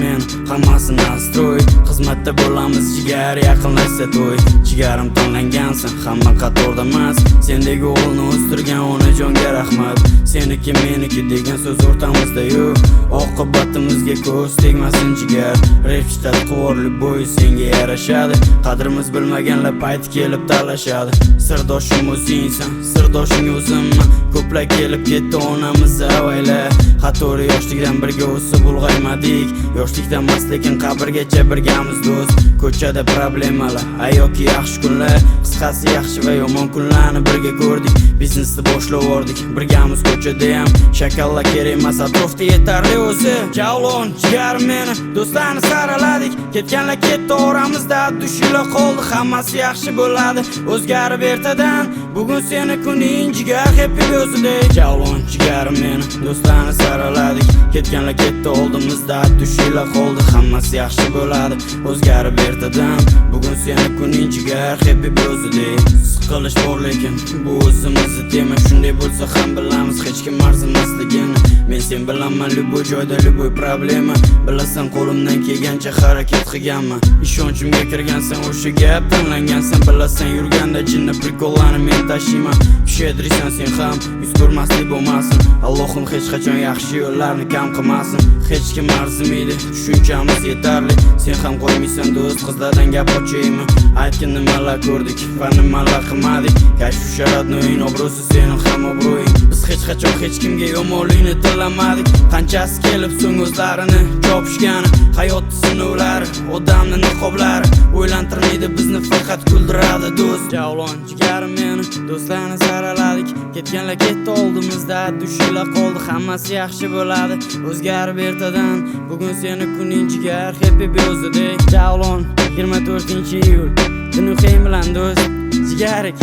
men hammasi nastroy. Xizmatda bo'lamiz jigar, yaqinlashsa to'y. Jigarim tanlangansan, hamma qatorda emas. Sendagi o'g'ilni o'stirgan onajonga rahmat. Seniki meniki degan so'z o'rtamizda yo'q. Oqibatimizga ko'z tegmasin jigar. Repchitat quvurli bo'y senga yarashadi. Qadrimiz bilmaganlar payti kelib talashadi. Sirdoshim o'zingsan, sirdoshing o'zimman. Ko'plar kelib ketdi onamiz avayla. Xatori yoshlikdan birga o'sib ulg'aymadik. Yoshlikdan emas lekin qabrgacha birgamiz do'st. Ko'chada problemalar, yoki yaxshi kunlar, qisqasi yaxshi va yomon kunlarni birga ko'rdik. Biznesni boshlavordik, birgamiz ko'chada ham. Shakallar kerak emas, atrofda yetarli o'zi. Javlon, jigar meni, do'stlarni saraladik. Ketganlar ketdi oramizda, dushlar qoldi, hammasi yaxshi bo'ladi. O'zgarib ertadan, bugun seni kuning jigar happy o'zida. Javlon, jigar meni, do'stlarni saraladik. Ketganlar ketdi oldimizda, dushlar qoldi, hammasi yaxshi bo'ladi. O'zgarib ertadan, bugun seni kuning jigar happy o'zida. Siqilish bor lekin bu o'zimizni tema. Shunday bo'lsa ham bilamiz hech kim arzimasligini. Men sen bilaman любой joyda любой problema. Bilasan qo'limdan kelgancha harakat qilganman. Ishonchimga kirgansan, o'sha gap tanlangansan. Bilasan yurganda jinni prikollarni men tashiyman. Shedrisan sen ham yuz ko'rmaslik bo'lmasin. Allohim hech qachon yaxshi yo'llarni kam qilmasin. Hech kim arzimaydi, tushunchamiz yetarli. Sen ham qo'ymaysan do'st, qizlardan gap ochaymi? Aytgin nimalar ko'rdik, va nimalar qilmadik. Kashf sharatno'ying obro'si sening ham obro'ying. Biz hech qachon hech kimga yomonlikni tilamadik. Qanchasi kelib so'ng o'zlarini chopishgani. Hayot sinovlari, odamni niqoblari o'ylantirmaydi bizni, faqat kuldiradi do'st. Javlon, jigarim meni, do'stlarni saraladik. Ketganlar ketdi oldimizda, dushlar qoldi, hammasi yaxshi bo'ladi. O'zgarib ertadan, bugun seni kuning jigar happy o'zida. Javlon, 24-iyul Dinuxim bilan do'st, jigarik,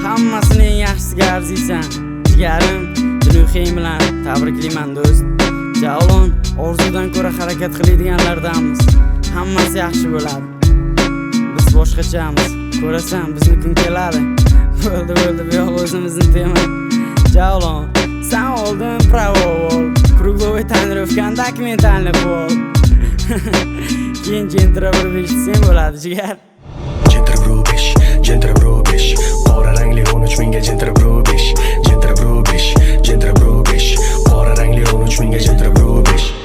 hammasini eng yaxshisiga arziysan. Jigarim, Dinuxim bilan tabriklayman do'st. Javlon, orzudan ko'ra harakat qiladiganlardanmiz. Hammasi yaxshi bo'ladi. Biz boshqachamiz. Ko'rasan, bizni kun keladi. Bo'ldi, bu yo'q o'zimizni tema. Javlon, sen oldin pravol. Krugovый tonirovkan dokumentalni pol. Keyin Gentra 1.5 sen bo'ladi jigar. Gentra 5, qora rangli 13 mingga Gentra 5, Gentra 5, qora rangli 13 mingga Gentra 5.